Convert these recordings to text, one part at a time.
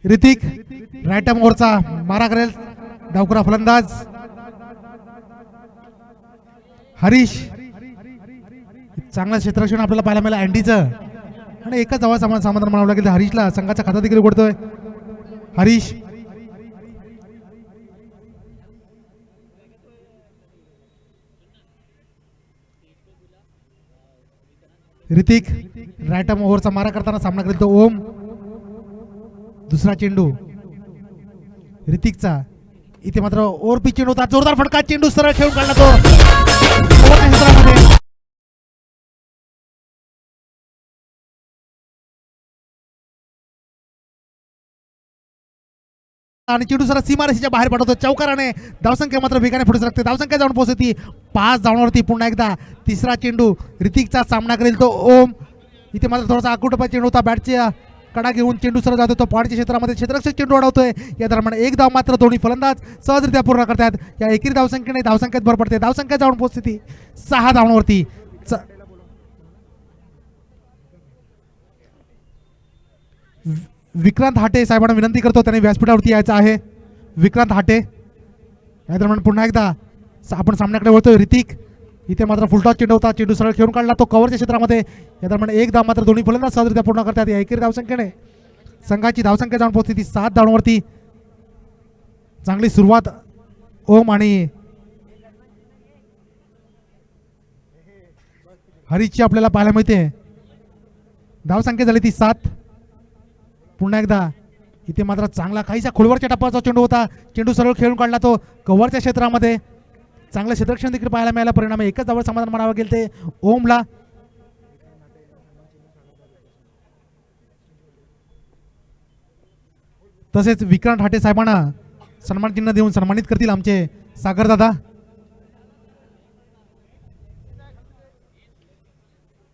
Hrithik right ओव्हरचा मारा करेल, डावखुरा फलंदाज हरीश, चांगलं क्षेत्ररक्षण आपल्याला पाहायला मिळालं अँडीचं, आणि एकच धावा समाधान म्हणावं लागेल हरीशला, संघाचा खाता देखील उघडतोय हरीश. ऋतिक राईट ओव्हरचा मारा करताना सामना करेल तो ओम. दुसरा चेंडू ऋतिकचा, इथे मात्र ओव्हरपिच चेंडू होता, जोरदार फटका, चेंडू सरळ खेळून काढला तो क्षेत्रामध्ये. आणि चेंडू सरळ सीमारेषेच्या बाहेर पडतो चौकाराने. धावसंख्या मात्र वेगाने पुढे सरकते, धावसंख्या जाऊन पोहोचते 5 धावांवरती. पुन्हा एकदा तिसरा चेंडू ऋतिकचा सामना करेल तो ओम. इथे मात्र थोडासा आकुटपा चेंडू होता, बॅटच्या कडा घेऊन चेंडू सरळ जातो तो पॉईंटच्या क्षेत्रामध्ये, क्षेत्ररक्षक चेंडू अडवतोय. या दरम्यान एक धाव मात्र दोन्ही फलंदाज सहजरित्या पूर्ण करतात. या एकेरी धावसंख्येने धावसंख्येत भर पडते, धावसंख्या जाऊन पोहोचते 6 धावांवरती. विक्रांत हाटे साहेबांना विनंती करतो, त्यांनी व्यासपीठावरती यायचं आहे. विक्रांत हाटे. या दरम्यान पुन्हा एकदा आपण सामन्याकडे वळतोय. ऋतिक इथे मात्र फुलटॉस चेंडू होता, चेंडू सरळ खेळून काढला तो कव्हरच्या क्षेत्रामध्ये. या दरम्यान एक धाव मात्र दोन्ही फलंदाज सहजरित्या पूर्ण करतात. या एकेरी धावसंख्येने संघाची धावसंख्या जाऊन पोहोचते 7 धावांवरती. चांगली सुरुवात ओम आणि हरीशची आपल्याला पाहायला मिळते. धावसंख्या झाली ती 7. पुन्हा एकदा इथे मात्र चांगला काहीसा खोलवरच्या टप्प्याचा चेंडू होता, चेंडू सरळ खेळून काढला तो कव्हरच्या क्षेत्रामध्ये. चांगलं क्षेत्ररक्षण देखील पाहायला मिळालं, परिणामी एकच धाव समाधान म्हणावं गेल ते ओमला. तसेच विक्रांत हाटे साहेबांना सन्मान चिन्ह देऊन सन्मानित करतील आमचे सागर दादा.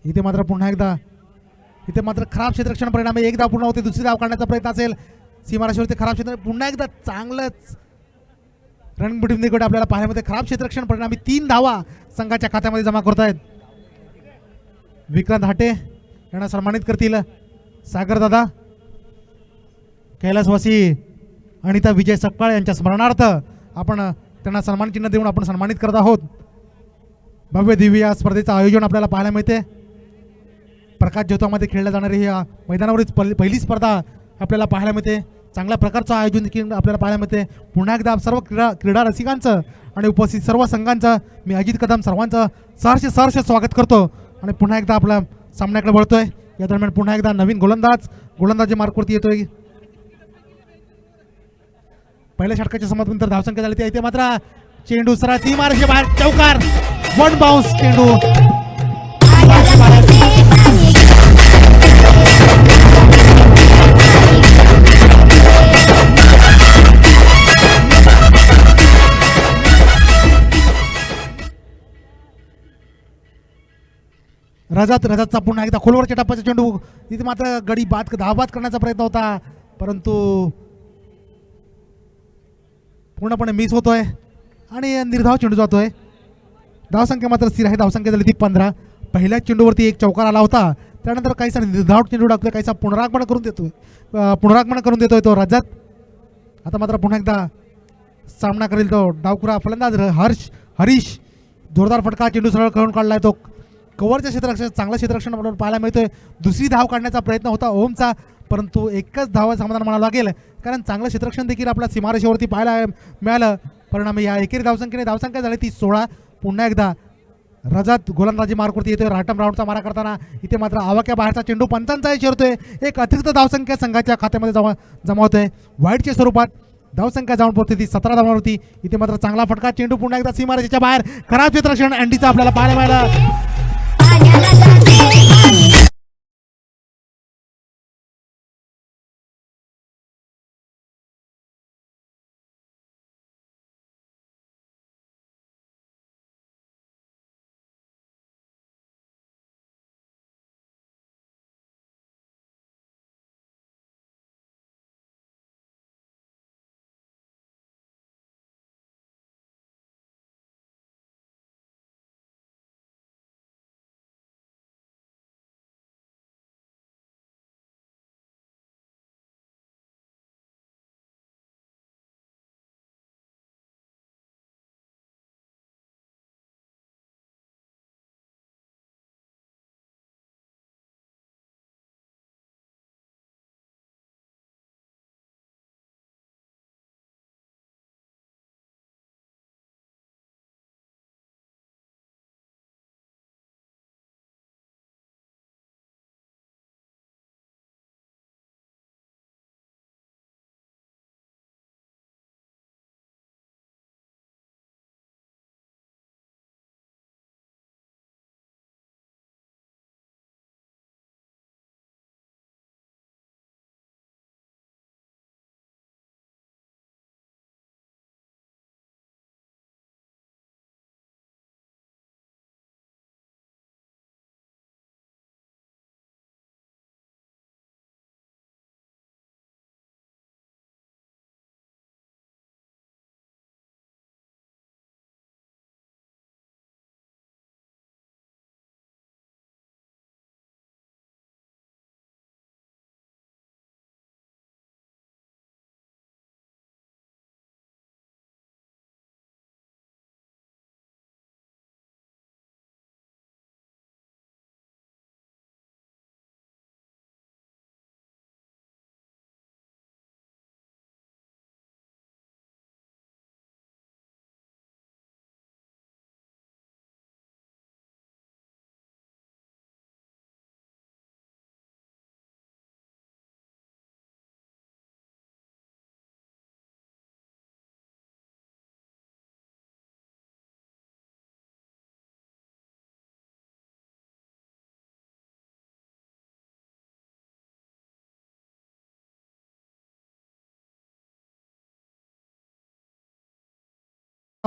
इथे मात्र पुन्हा एकदा इथे मात्र खराब क्षेत्ररक्षण, परिणामी एक धाव पूर्ण होते. दुसरी धाव काढण्याचा प्रयत्न असेल सीमाराशीवरती. खराब क्षेत्र, पुन्हा एकदा चांगलंच रणबिटिंबीकडे आपल्याला पाहायला मिळते. खराब क्षेत्ररक्षण, परिणामी 3 धावा संघाच्या खात्यामध्ये जमा करत आहेत. विक्रांत हाटे यांना सन्मानित करतील सागर दादा. कैलासवासी अनिता विजय सपकाळ यांच्या स्मरणार्थ आपण त्यांना सन्मान चिन्ह देऊन आपण सन्मानित करत आहोत. भव्य दिव्य या स्पर्धेचं आयोजन आपल्याला पाहायला मिळते. प्रकाश ज्योतामध्ये खेळल्या जाणारी ही मैदानावरच पहिली स्पर्धा आपल्याला पाहायला मिळते. चांगल्या प्रकारचं आयोजन देखील आपल्याला पाहायला मिळते. पुन्हा एकदा सर्व क्रीडा रसिकांचं आणि उपस्थित सर्व संघांचं मी अजित कदम सर्वांचं सहर्ष स्वागत करतो आणि पुन्हा एकदा आपल्या सामन्याकडे वळतोय. या दरम्यान पुन्हा एकदा नवीन गोलंदाजी मार्कवरती येतोय. पहिल्या षटकाच्या समाप्तीनंतर धावसंख्या झाली ती इथे मात्र चेंडू सरळ सीमारेषे बाहेर चौकार, 1 बाउन्स चेंडू. रजतचा पुन्हा एकदा खोलवरच्या टप्प्याचा चेंडू, इथे मात्र गडी धावबाद करण्याचा प्रयत्न होता, परंतु पूर्णपणे मिस होतोय आणि निर्धाव चेंडू जातोय. धावसंख्या मात्र स्थिर आहे, धावसंख्या झाली ती 15. पहिल्या चेंडूवरती एक चौकार आला होता, त्यानंतर काहीसा निर्धाव चेंडू टाकतोय, काहीसा पुनरागमन करून देतोय तो रजत. आता मात्र पुन्हा एकदा सामना करेल तो डावखुरा फलंदाज हरीश. जोरदार फटका, चेंडू सरळ खेळून काढलाय तो कव्हरच्या क्षेत्ररक्षण. चांगलं क्षेत्ररक्षण आपल्याला पाहायला मिळतोय. दुसरी धाव काढण्याचा प्रयत्न होता ओमचा, परंतु एकच धावा समाधान म्हणावं लागेल, कारण चांगलं क्षेत्ररक्षण देखील आपल्या सीमारेषेवरती पाहायला मिळालं. परिणामी या एकेरी धावसंख्येने धावसंख्या झाली ती 16. पुन्हा एकदा रजत गोलंदाजी मार्कवरती येतोय राटम राऊंडचा मारा करताना. इथे मात्र आवाक्या बाहेरचा चेंडू पंचांचाही शिरतोय. एक अतिरिक्त धावसंख्या संघाच्या खात्यामध्ये जमा होतोय वाईटच्या स्वरूपात. धावसंख्या जाऊन पोहोचते ती 17 धावांवरती. इथे मात्र चांगला फटका, चेंडू पुन्हा एकदा सीमारेषेच्या बाहेर. खराब क्षेत्ररक्षण अँडीचा आपल्याला पाहायला मिळालं.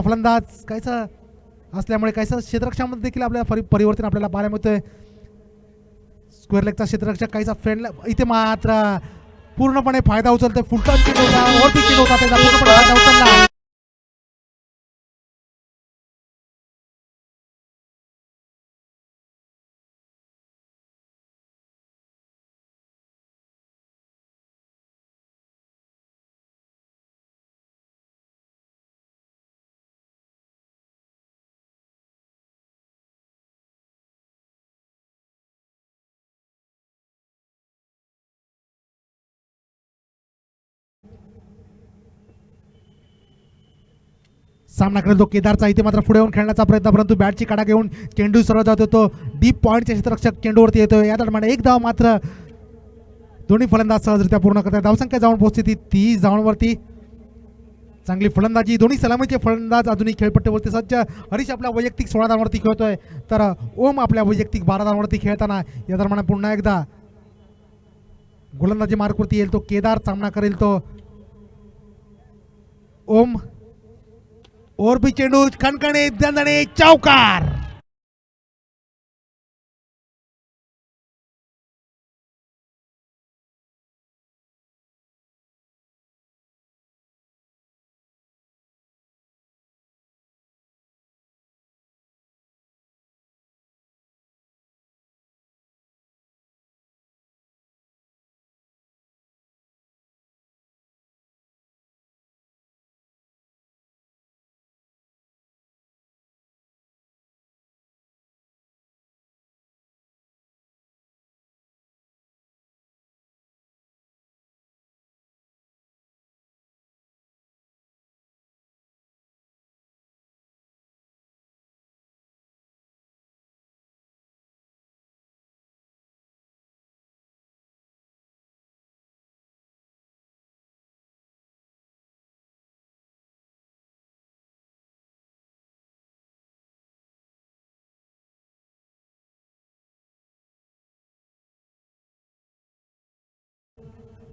फलंदाज काहीसं असल्यामुळे काहीसं क्षेत्ररक्षणामध्ये देखील आपल्याला परिवर्तन आपल्याला पाहायला मिळतोय. स्क्वेअर लेगचा क्षेत्ररक्षक काहीसा फ्रेंड इथे मात्र पूर्णपणे फायदा उचलतोय. फुलटॉन चेंडू होता, ओव्हरपिच चेंडू होता, त्याचा पूर्णपणे फायदा उचलला. सामना करेल तो केदारचा. इथे मात्र पुढे येऊन खेळण्याचा प्रयत्न, परंतु बॅटची काढा घेऊन चेंडू सरळ जात होतो. डीप पॉईंटचे क्षेत्ररक्षक चेंडूवरती येतोय. या दरम्यान एक धाव मात्र दोन्ही फलंदाज सहजरित्या पूर्ण करतात. धावसंख्या जाऊन पोहोचते ती 30 धावांवरती. चांगली फलंदाजी, दोन्ही सलामीचे फलंदाज अजूनही खेळपट्टीवरती सज्ज. हरीश आपल्या वैयक्तिक 16 धावांवरती खेळतोय, तर ओम आपल्या वैयक्तिक 12 धावांवरती खेळताना या दरम्यान पुन्हा एकदा गोलंदाजी मार्कवरती येईल तो केदार. सामना करेल तो ओम. ओरबी चेंडू खणखणे दणदणे चौकार.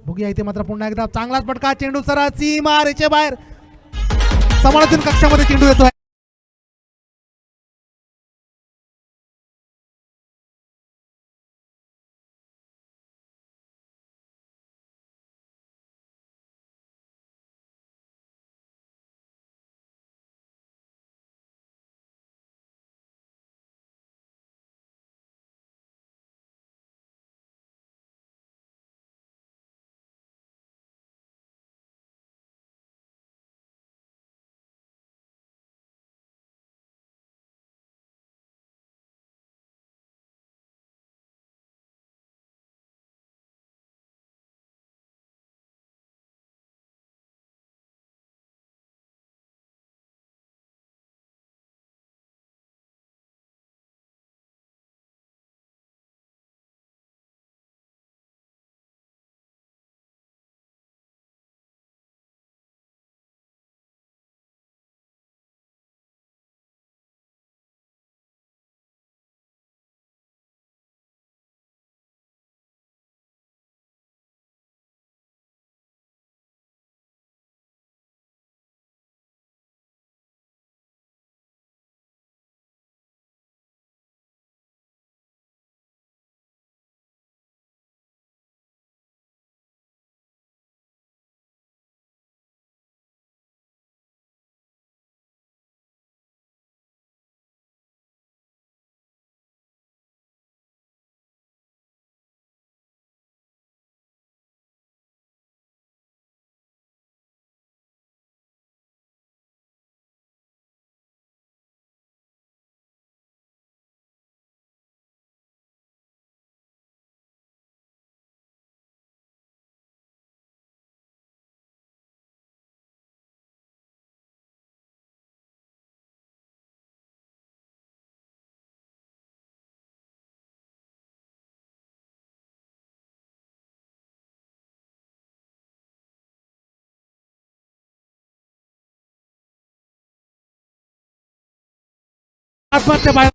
बघूया इथे मात्र पुन्हा एकदा चांगलाच फटका. चेंडू सरळ सीमा रेषे बाहेर. समालोचन कक्षामध्ये चेंडू येतोय. आत्महत्या बाहेर.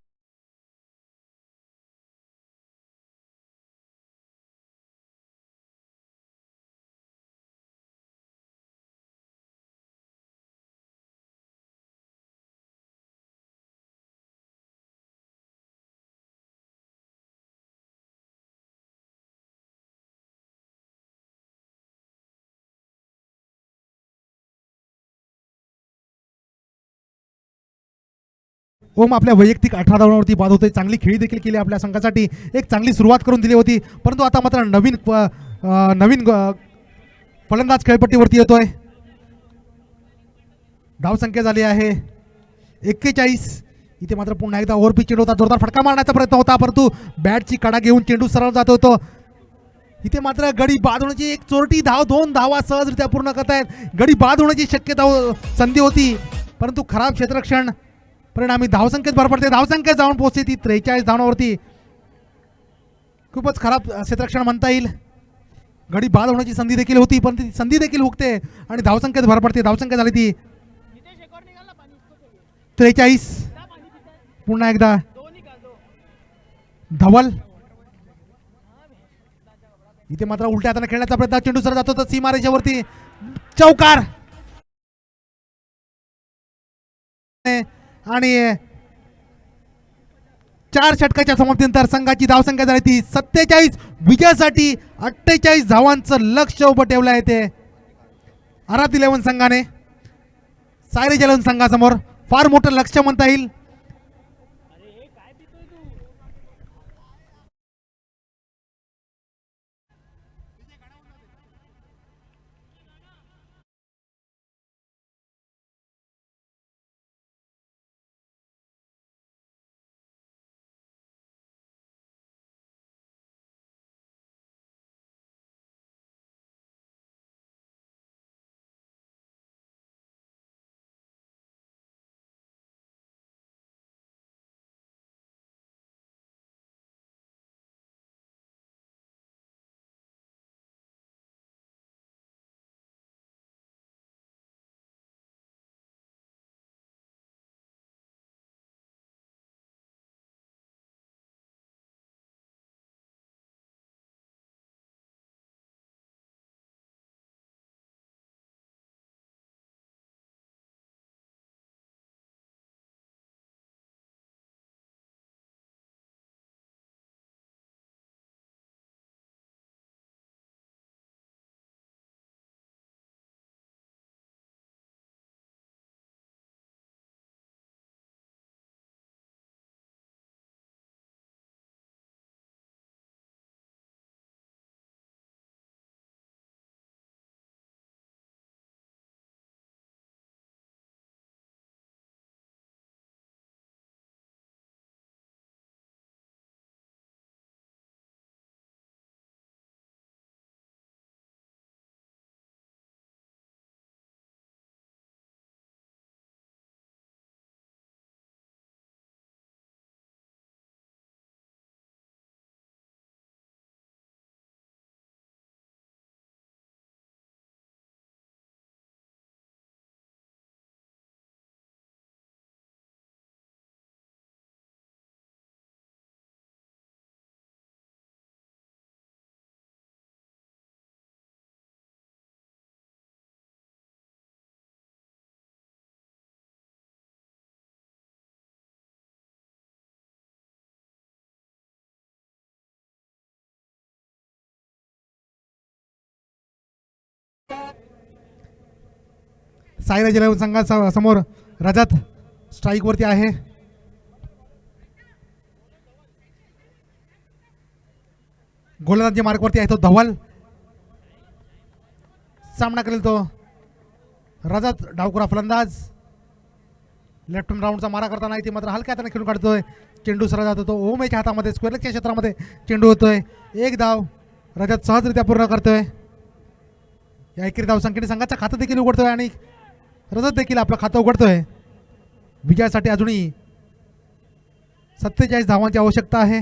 ओम आपल्या वैयक्तिक 18 धावांवरती बाद होतोय. चांगली खेळी देखील केली आपल्या संघासाठी, एक चांगली सुरुवात करून दिली होती, परंतु आता मात्र नवीन फलंदाज खेळपट्टीवरती येतोय. धावसंख्या झाली आहे 41. इथे मात्र पुन्हा एकदा ओव्हरपिच चेंडू होता, जोरदार फटका मारण्याचा प्रयत्न होता, परंतु बॅटची कडा घेऊन चेंडू सरळ जात होतो. इथे मात्र गडी बाद होण्याची एक चोरटी धाव, 2 धावा सहजरित्या पूर्ण करतायत. गडी बाद होण्याची शक्यता संधी होती, परंतु खराब क्षेत्ररक्षण, परिणामी धावसंख्येत भर पडते. धावसंख्या जाऊन पोहोचते ती 43 धावांवरती. खूपच खराब क्षेत्ररक्षण म्हणता येईल. गडी बाद होण्याची संधी देखील होती, पण ती संधी देखील हुकते आणि धावसंख्येत भर पडते. धावसंख्या झाली ती 43. पुन्हा एकदा धवल, इथे मात्र उलट्या हाताने खेळण्याचा प्रयत्न, चेंडू सर जातो तर सीमारेषेवरती चौकार आणि 4 षटकाच्या समाप्तीनंतर संघाची धावसंख्या झाली ती 47. विजयासाठी 48 धावांचं लक्ष उभं ठेवलं आहे ते आरात 11 संघाने. सायरेज 11 संघासमोर फार मोठं लक्ष म्हणता येईल. सायराज 11 संघासमोर रजत स्ट्राईक वरती आहे. गोलंदाजी मार्कवरती आहे तो धवल. सामना करेल तो रजत, डावकुरा फलंदाज. लेफ्ट राऊंडचा मारा करताना इथे मात्र हलक्या हाताने खेळून काढतोय. चेंडू सरळ जातो तो ओमेच्या हातामध्ये, स्क्वेअरलेगच्या क्षेत्रामध्ये चेंडू होतोय. 1 धाव रजत सहजरित्या पूर्ण करतोय. या एकेरी धावसंख्येने संघाचं खातं देखील उघडतोय आणि रजत देखील आपलं खातं उघडतोय. विजयासाठी अजूनही 47 धावांची आवश्यकता आहे.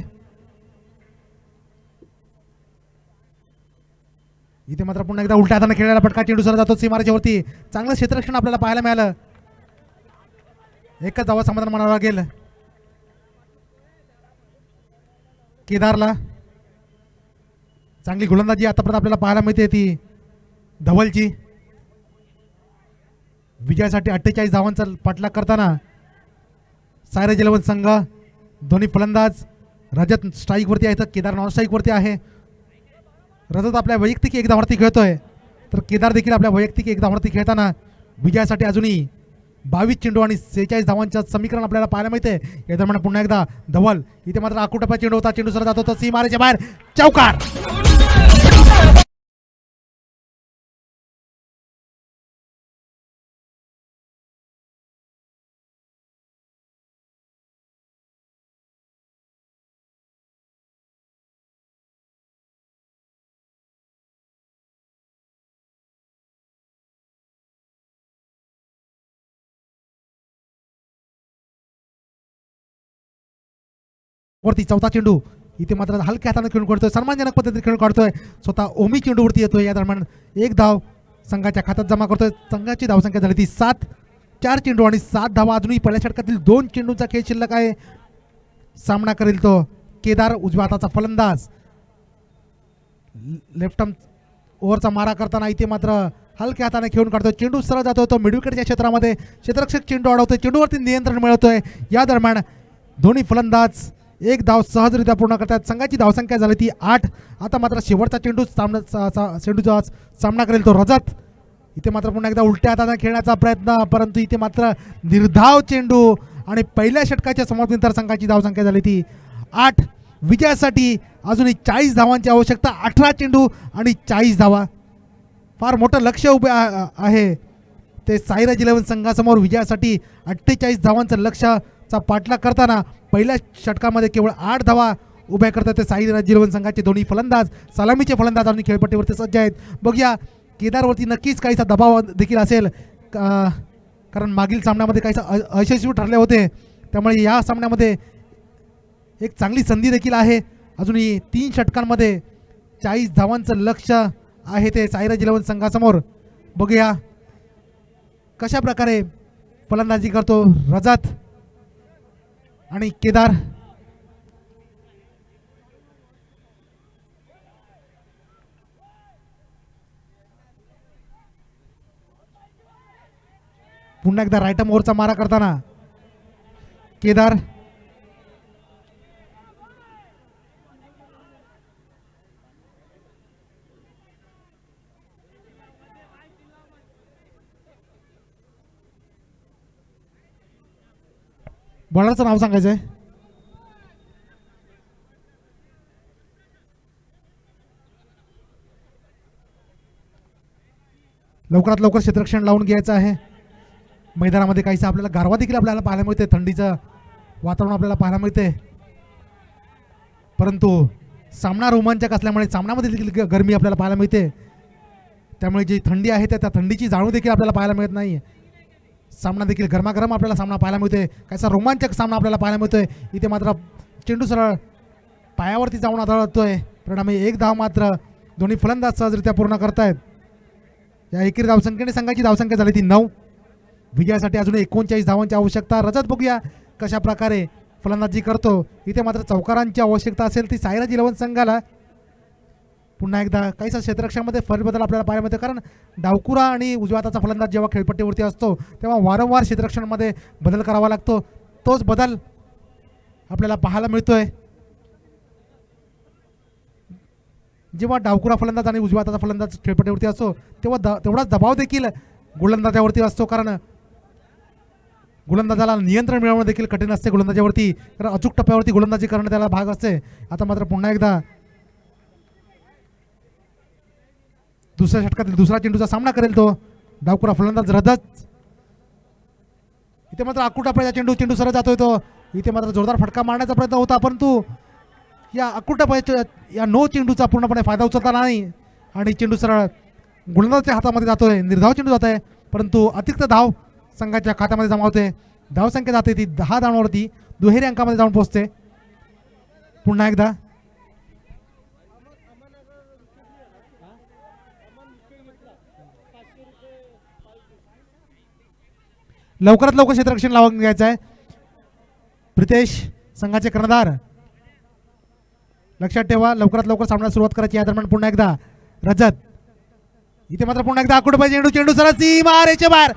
इथे मात्र पुन्हा एकदा उलट्या हाताने खेळायला फटका, चेंडू सरळ जातो सीमारेषेवरती. चांगलं क्षेत्ररक्षण आपल्याला पाहायला मिळालं. एकच धावा समाधान मानावं लागेल केदारला. चांगली गोलंदाजी आतापर्यंत आपल्याला पाहायला मिळते ती धवलची. विजयासाठी 48 धावांचा पाठलाग करताना सायराज 11 संघ, दोन्ही फलंदाज. रजत स्ट्राईक वरती आहे तर केदार नॉन स्ट्राईक वरती आहे. रजत आपल्या वैयक्तिक 1 धावावरती खेळतोय तर केदार देखील आपल्या वैयक्तिक 1 धावावरती खेळताना विजयासाठी अजूनही 22 चेंडू आणि 46 धावांचं समीकरण आपल्याला पाहायला मिळते. या दरम्यान पुन्हा एकदा धवल इथे मात्र आकुटप्पा चेंडू होता, चेंडू सरळ जात होता सीमारेच्या बाहेर, चौकार. वरती चौथा चेंडू इथे मात्र हलक्या हाताने खेळून काढतोय, सन्मानजनक पद्धतीने खेळून काढतोय. स्वतः ओमी चेंडूवरती येतोय. या दरम्यान एक धाव संघाच्या खात्यात जमा करतोय. संघाची धावसंख्या झाली ती 7. 4 चेंडू आणि 7 धावा. अजूनही पहिल्या षटकातील 2 चेंडूंचा खेळ शिल्लक आहे. सामना करेल तो केदार, उजव्या हाताचा फलंदाज. लेफ्ट आर्म ओव्हरचा मारा करताना इथे मात्र हलक्या हाताने खेळून काढतोय. चेंडू सरळ जातोय तो मिडविकेटच्या क्षेत्रामध्ये. क्षेत्ररक्षक चेंडू अडवतोय, चेंडूवरती नियंत्रण मिळवतोय. या दरम्यान दोन्ही फलंदाज एक धाव सहजरित्या पूर्ण करतात. संघाची धावसंख्या झाली ती 8. आता मात्र शेवटचा चेंडूचा सामना करेल तो रजत. इथे मात्र पुन्हा एकदा उलट्या हाताने खेळण्याचा प्रयत्न, परंतु इथे मात्र निर्धाव चेंडू आणि पहिल्या षटकाच्या समाप्तीनंतर संघाची धावसंख्या झाली ती 8. विजयासाठी अजूनही 40 धावांची आवश्यकता. 18 चेंडू आणि 40 धावा. फार मोठं लक्ष उभे आहे ते साईराज 11 संघासमोर. विजयासाठी 48 धावांचं लक्ष्याचा पाठलाग करताना पहिल्या षटकामध्ये केवळ 8 धावा उभ्या करतात ते साईराज 11 संघाचे दोन्ही फलंदाज. सलामीचे फलंदाज आणि खेळपट्टीवरती सज्ज आहेत. बघूया केदारवरती नक्कीच काहीसा दबाव देखील असेल, कारण मागील सामन्यामध्ये काहीसा अयशस्वी ठरले होते. त्यामुळे या सामन्यामध्ये एक चांगली संधी देखील आहे. अजूनही 3 षटकांमध्ये 40 धावांचं लक्ष आहे ते साईराज 11 संघासमोर. बघूया कशा प्रकारे फलंदाजी करतो रजत आणि केदार. पुन्हा एकदा राईट आर्म ओव्हरचा मारा करताना केदार. बॉलरचं नाव सांगायचं आहे. लवकरात लवकर क्षेत्ररक्षण लावून घ्यायचं आहे. मैदानामध्ये काहीसं आपल्याला गारवा देखील आपल्याला पाहायला मिळते, थंडीचं वातावरण आपल्याला पाहायला मिळते, परंतु सामना रोमांचक असल्यामुळे सामन्यामध्ये देखील गरमी आपल्याला पाहायला मिळते. त्यामुळे जी थंडी आहे त्या थंडीची जाणीव देखील आपल्याला पाहायला मिळत नाही. सामना देखील गरमागरम आपल्याला सामना पाहायला मिळतोय. काहीसा रोमांचक सामना आपल्याला पाहायला मिळतोय. इथे मात्र चेंडू सरळ पायावरती जाऊन आदळतोय. परिणामी एक धाव मात्र दोन्ही फलंदाज सहजरित्या पूर्ण करतायत. या एकेरी धावसंख्येने संघाची धावसंख्या झाली ती 9. विजयासाठी अजून 39 धावांची आवश्यकता. रजत बघूया कशा प्रकारे फलंदाजी करतो. इथे मात्र चौकारांची आवश्यकता असेल ती साईराज 11 संघाला. पुन्हा एकदा काहीसा क्षेत्ररक्षणामध्ये फेरबदल आपल्याला पाहायला मिळतो, कारण डावकुरा आणि उजव्या हाताचा फलंदाज जेव्हा खेळपट्टीवरती असतो तेव्हा वारंवार क्षेत्ररक्षणामध्ये बदल करावा लागतो. तोच बदल आपल्याला पाहायला मिळतोय. जेव्हा डावकुरा फलंदाज आणि उजव्या हाताचा फलंदाज खेळपट्टीवरती असतो तेव्हा तेवढाच दबाव देखील गोलंदाजावरती असतो, कारण गोलंदाजाला नियंत्रण मिळवणं देखील कठीण असते गोलंदाजावरती, कारण अचूक टप्प्यावरती गोलंदाजी करणं त्याला भाग असते. आता मात्र पुन्हा एकदा दुसऱ्या षटकातील दुसरा चेंडूचा सामना करेल तो डावकुरा फलंदाज रजत. इथे मात्र आकुटापळ्याचा चेंडू सरळ जातोय तो. इथे मात्र जोरदार फटका मारण्याचा प्रयत्न होता, परंतु या आकुटापळ्याच्या या नो चेंडूचा पूर्णपणे फायदा उचलता नाही आणि चेंडू सरळ गोलंदाजाच्या हातामध्ये जातोय. निर्धाव चेंडू जात आहे, परंतु अतिरिक्त धाव संघाच्या खात्यामध्ये जमा होते. धावसंख्या जाते ती 10 धावांवरती दुहेरी अंकामध्ये जाऊन पोहोचते. पुन्हा एकदा लवकरात लवकर क्षेत्ररक्षण लावून घ्यायचं आहे. प्रितेश संघाचे कर्णधार लक्षात ठेवा, लवकरात लवकर सामन्याला सुरुवात करायची. या दरम्यान पुन्हा एकदा रजत. इथे मात्र पुन्हा एकदा आकुटबाई चेंडू सरळ सीमा रेषेच्या बाहेर.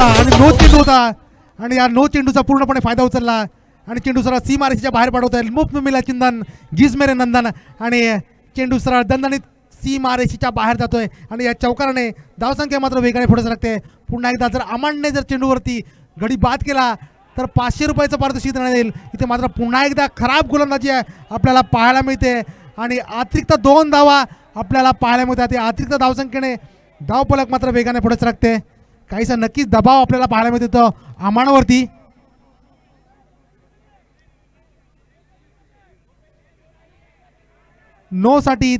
आणि नो चेंडू होता आणि या नो चेंडूचा पूर्णपणे फायदा उचलला आणि चेंडू सरळ सीमारेषेच्या बाहेर पाठवत आहे. मुफ्त मिला चिंदन गिजमेरे नंदन आणि चेंडू सरळ दणदणीत सीमारेषेच्या बाहेर जातोय आणि या चौकाराने धावसंख्या मात्र वेगाने पुढे सरकते. पुन्हा एकदा जर अमानने जर चेंडूवरती गडी बाद केला तर 500 रुपयाचं पारितोषिक देण्यात येईल. इथे मात्र पुन्हा एकदा खराब गोलंदाजी आहे आपल्याला पाहायला मिळते आणि अतिरिक्त 2 धावा आपल्याला पाहायला मिळतात. अतिरिक्त धावसंख्येने धावफलक मात्र वेगाने पुढे सरकते. काहीसा नक्कीच दबाव आपल्याला पाहायला मिळतो तो अमानवरती. नो साठी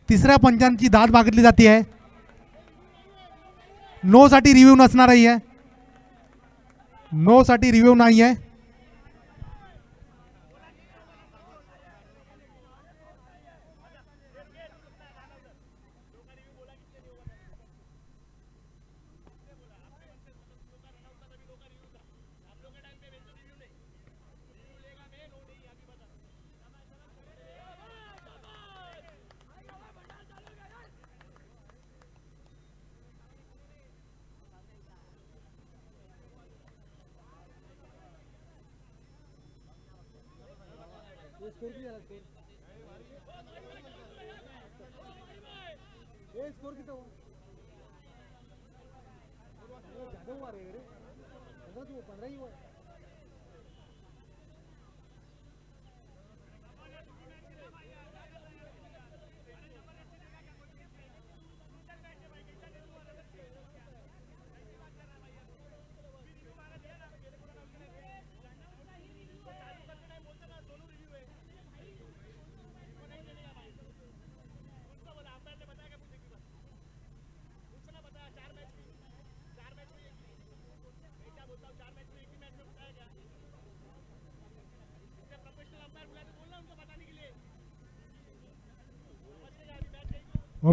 तिसऱ्या पंचांची दाद मागितली जाते आहे. नो साठी रिव्ह्यू नसणार आहे. नो साठी रिव्ह्यू नाही आहे.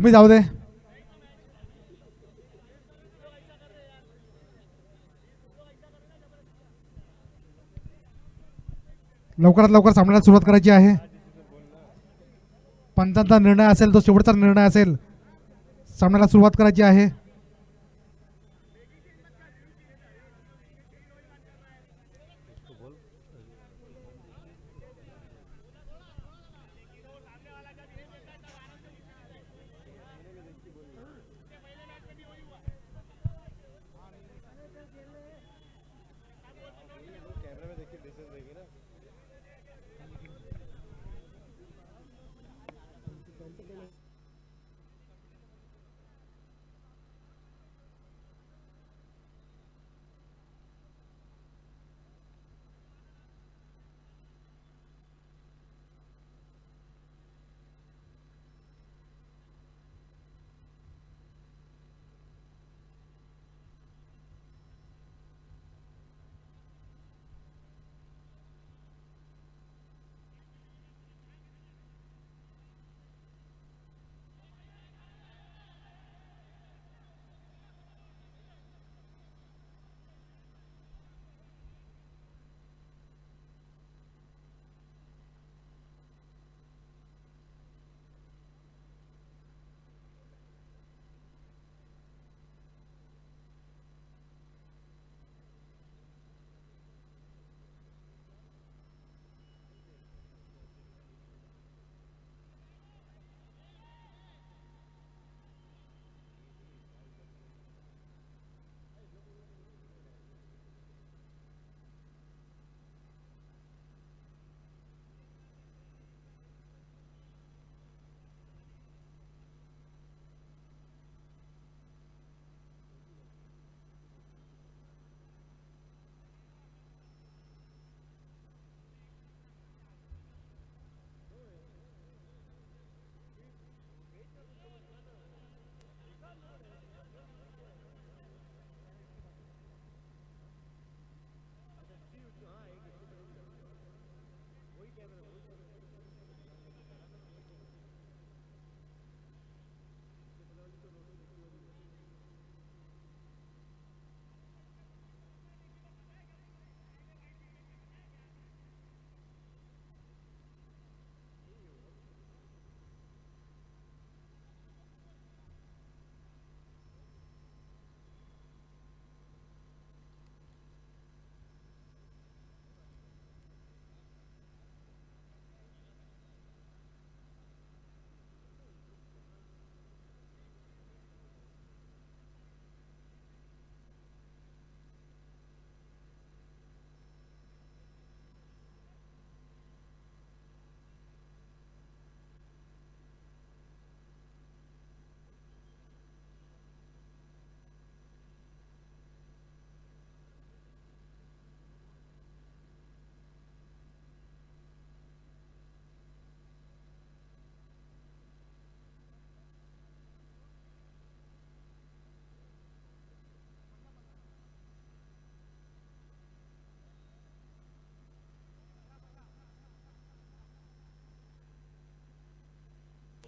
मी जाऊ दे. लवकरात लवकर सामन्याला सुरुवात करायची आहे. पंचांचा निर्णय असेल तो शेवटचा निर्णय असेल. सामन्याला सुरुवात करायची आहे.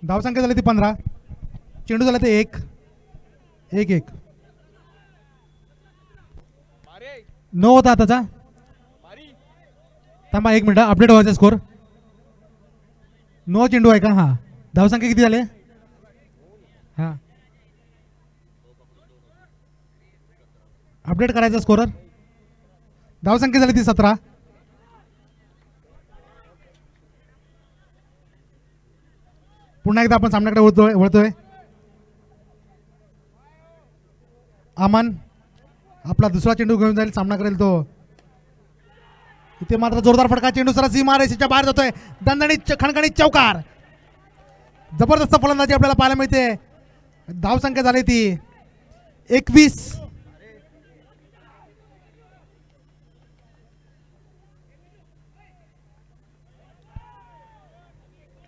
धावसंख्या झाली ती 15. चेंडू झाला ते 1-1. नो होता आताचा. थांबा 1 मिनिट, अपडेट व्हायचा स्कोर. नो चेंडू आहे का? हां, धावसंख्या किती झाले? हां, अपडेट करायचा स्कोरर. धावसंख्या झाली ती 17. पुन्हा एकदा आपण सामन्याकडे वळतोय. अमन आपला दुसरा चेंडू घेऊन जाईल, सामना करेल तो. इथे मात्र जोरदार फटका, चेंडू सरळ सीमारेषेच्या बाहेर जातोय. दणदणीत खणखणीत चौकार. जबरदस्त फलंदाजी आपल्याला पाहायला मिळते. धावसंख्या झाली ती 21.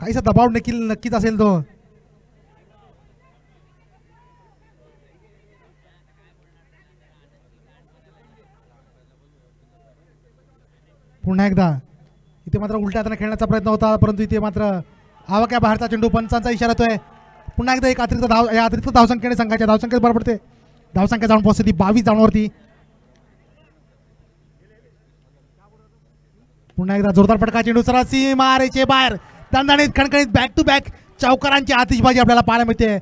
काहीसा दबाव नक्कीच असेल तो. पुन्हा एकदा इथे मात्र उलट्या हाताने खेळण्याचा प्रयत्न होता, परंतु इथे मात्र आवाक्या बाहेरचा चेंडू. पंचांचा इशारा येतोय. पुन्हा एकदा एक अतिरिक्त धावसंख्येने संघाच्या धावसंख्येत भर पडते. धावसंख्या जाऊन पोहोचते 22 धावांवरती. पुन्हा एकदा जोरदार फटका, चेंडू सरळ सीमारेषे बाहेर. दणदणीत खणखणीत बॅक टू बॅक चौकारांची आतिषबाजी आपल्याला पाहायला मिळते.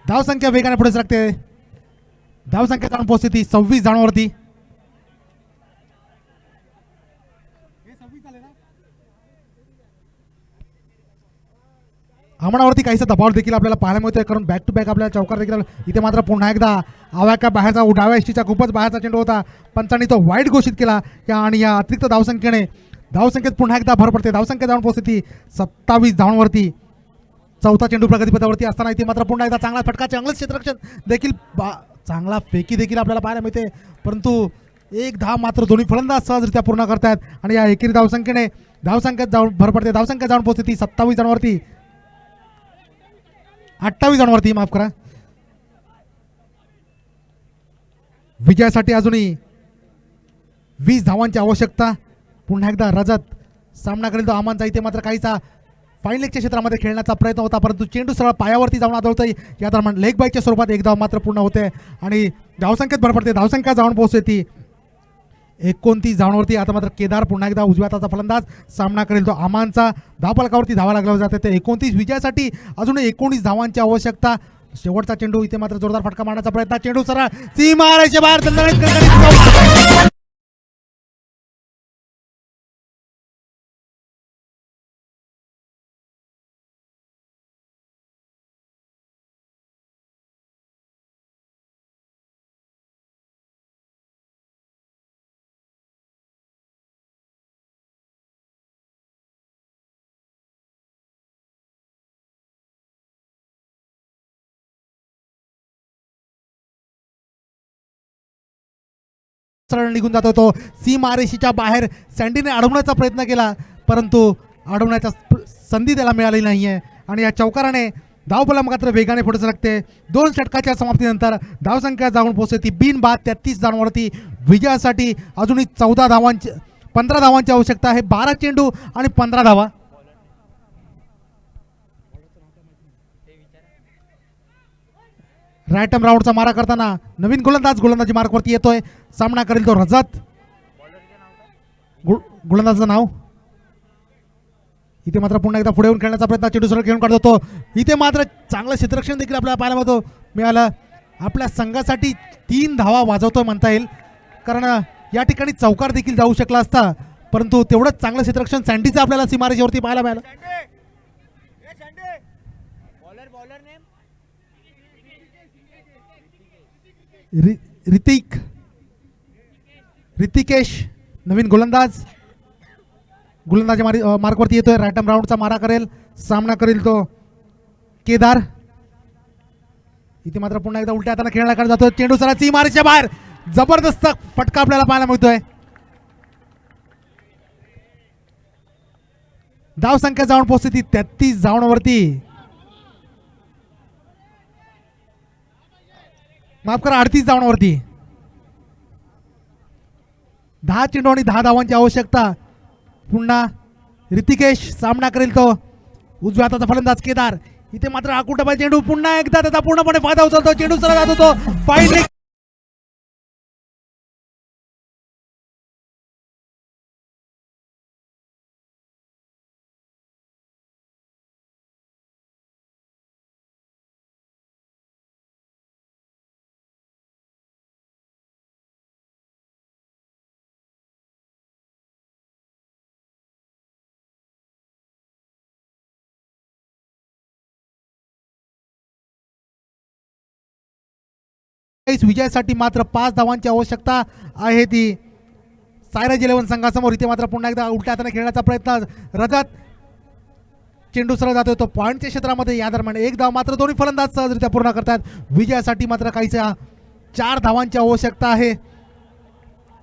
धावसंख्या वेगाने पुढे सरकते. धावसंख्या जाऊन पोहोचते ती 26 धावांवरती. आमणावरती काहीसा दबाव देखील आपल्याला पाहायला मिळतोय, कारण बॅक टू बॅक आपल्याला चौकार देखील. इथे मात्र पुन्हा एकदा आवाक्या बाहेरचा डाव्या एसटीचा खूपच बाहेरचा चेंडू होता. पंचांनी तो वाईट घोषित केला. आणि या अतिरिक्त धावसंख्येने धावसंख्येत पुन्हा एकदा भर पडते. धावसंख्या जाऊन पोहोचते ती 27 धावांवरती. चौथा चेंडू प्रगतीपथावरती असताना इथे मात्र पुन्हा एकदा चांगला फटका, चांगलं क्षेत्ररक्षण देखील, चांगला फेकी देखील आपल्याला पाहायला मिळते. परंतु एक धाव मात्र दोन्ही फलंदाज सहजरित्या पूर्ण करतायत. आणि या एकेरी धावसंख्येने धावसंख्येत जाऊन भर पडते. धावसंख्या जाऊन पोहोचते ती 27 धावांवरती. 28 धावांवरती, माफ करा. विजयासाठी अजूनही 20 धावांची आवश्यकता. पुन्हा एकदा रजत सामना करेल तो अमानचा. इथे मात्र काहीसा फाईन लेगच्या क्षेत्रामध्ये खेळण्याचा प्रयत्न होता, परंतु चेंडू सरळ पायावरती जाऊन आदळतोय. या दरम्यान लेग बाईकच्या स्वरूपात एक धाव मात्र पूर्ण होते आणि धावसंख्येत भर पडते. धावसंख्या जाऊन पोहोचते ती 29 धावांवरती. आता मात्र केदार पुन्हा एकदा उजव्या हाताचा फलंदाज सामना करेल तो अमानचा. धावफलकावरती धावा लागल्या जाते ते 29. विजयासाठी अजून 19 धावांची आवश्यकता. शेवटचा चेंडू. इथे मात्र जोरदार फटका मारण्याचा प्रयत्न. चेंडू सरळ सीमारेषेच्या बाहेर. सरळ निघून जातो तो सीमारेषेच्या बाहेर. सँडीने अडवण्याचा प्रयत्न केला, परंतु अडवण्याचा संधी त्याला मिळाली नाहीये. आणि या चौकाराने धावफलक मात्र वेगाने पुढे सरकते. 2 षटकाच्या समाप्तीनंतर धावसंख्या जाऊन पोहोचते ती बिनबाद 33 धावांवरती. विजयासाठी अजूनही 15 धावांची आवश्यकता आहे. 12 चेंडू आणि 15 धावा. रायटम राऊंडचा मारा करताना नवीन गोलंदाजी मार्कवरती येतोय. सामना करेल तो रजत. गोलंदाजाचं नाव. इथे मात्र पुन्हा एकदा पुढे येऊन खेळण्याचा प्रयत्न. चेंडू सरळ खेळून काढतो तो. इथे मात्र चांगलं क्षेत्ररक्षण देखील आपल्याला पाहायला मिळालं. आपल्या संघासाठी 3 धावा वाजवतोय म्हणता येईल, कारण या ठिकाणी चौकार देखील जाऊ शकला असता, परंतु तेवढंच चांगलं क्षेत्ररक्षण सँडीचं आपल्याला सीमारेषेवरती पाहायला मिळालं. ऋतिकेश नवीन गोलंदाजी मार्कवरती येतोय. रॅटम राऊंडचा मारा करेल. सामना करेल तो केदार. इथे मात्र पुन्हा एकदा उलट्या हाताने खेळण्याकडे जातोय. चेंडू सरळ सीमारेषेच्या बाहेर. जबरदस्त फटका आपल्याला पाहायला मिळतोय. धावसंख्या जाऊन पोहोचते ती 33 धावांवरती. माफ करा, 38 धावांवरती. 10 चेंडू आणि 10 धावांची आवश्यकता. पुन्हा ऋतिकेश सामना करेल तो उजव्या हाताचा फलंदाज केदार. इथे मात्र आकुटाबाई चेंडू पुन्हा एकदा त्याचा पूर्णपणे फायदा उचलतो. चेंडू सरळ जात होतो फाईन. विजयासाठी मात्र 5 धावांची आवश्यकता आहे ती सायराज 11 संघासमोर. इथे मात्र पुन्हा एकदा उलट्या हाताने खेळण्याचा प्रयत्न. रजत चेंडू सरळ जातोय तो पॉईंटच्या क्षेत्रामध्ये. या दरम्यान एक धाव मात्र दोन्ही फलंदाज सहजरित्या पूर्ण करतात. विजयासाठी मात्र काहीसा 4 धावांची आवश्यकता आहे.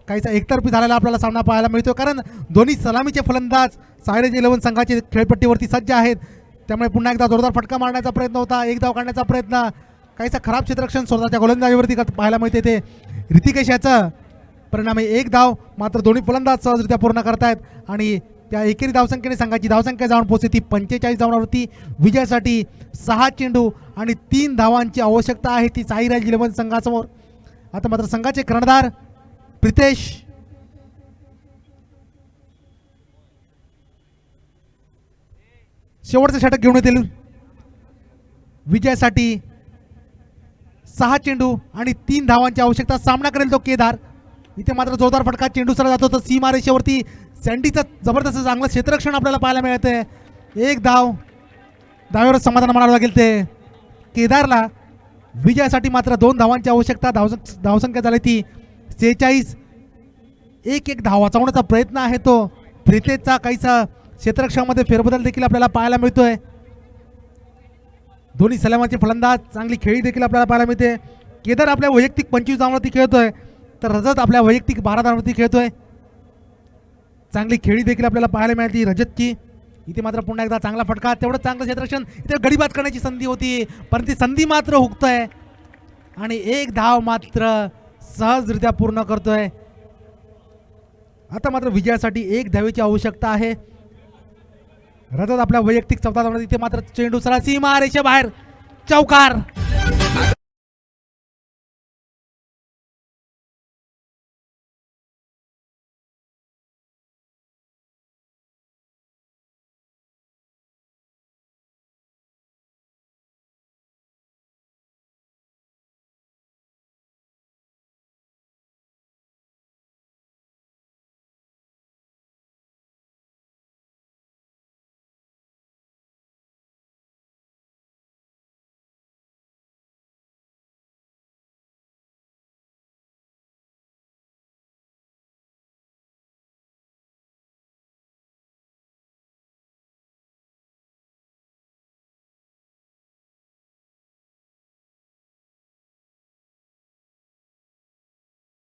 काहीसा एकतर्फी झालेला आपल्याला सामना पाहायला मिळतो कारण दोन्ही सलामीचे फलंदाज सायराज 11 संघाचे खेळपट्टीवरती सज्ज आहेत. त्यामुळे पुन्हा एकदा जोरदार फटका मारण्याचा प्रयत्न होता. एक धाव काढण्याचा प्रयत्न. काहीसा खराब क्षेत्ररक्षण स्वतःच्या गोलंदाजीवरती पाहायला मिळते ते ऋतिकेश याचं. परिणामी एक धाव मात्र दोन्ही फलंदाज सहजरित्या पूर्ण करतायत आणि त्या एकेरी धावसंख्येने संघाची धावसंख्या जाऊन पोहोचते ती 45 धावांवरती. विजयासाठी 6 चेंडू आणि 3 धावांची आवश्यकता आहे ती साईराज 11 संघासमोर. आता मात्र संघाचे कर्णधार प्रितेश शेवटचं षटक घेऊन येतील. विजयासाठी 6 चेंडू आणि 3 धावांची आवश्यकता. सामना करेल तो केदार. इथे मात्र जोरदार फटका. चेंडू सरळ जातो तर सीमा रेषेवरती सँडीचं जबरदस्त चांगलं क्षेत्ररक्षण आपल्याला पाहायला मिळतंय. एक धाव. धावेवरच समाधान मानावं लागेल ते केदारला. विजयासाठी मात्र 2 धावांची आवश्यकता. धावसंख्या झाली ती 46. एक धाव वाचवण्याचा प्रयत्न आहे तो प्रितेशचा. काहीसा क्षेत्ररक्षणामध्ये फेरबदल देखील आपल्याला पाहायला मिळतोय. दोन्ही सलामाचे फलंदाज चांगली खेळी देखील आपल्याला पाहायला मिळते. केदार आपल्या वैयक्तिक 25 धावांवरती खेळतोय तर रजत आपल्या वैयक्तिक 12 धावांवरती खेळतोय. चांगली खेळी देखील आपल्याला पाहायला मिळते रजतची. इथे मात्र पुन्हा एकदा चांगला फटका. तेवढं चांगलं क्षेत्ररक्षण. इथे गडीबाद करण्याची संधी होती पण ती संधी मात्र हुकतोय आणि एक धाव मात्र सहजरित्या पूर्ण करतोय. आता मात्र विजयासाठी 1 धावेची आवश्यकता आहे. रजत आपल्या वैयक्तिक 14 धावांवरती. इथे मात्र चेंडू सरळ सीमा रेषेबाहेर. चौकार.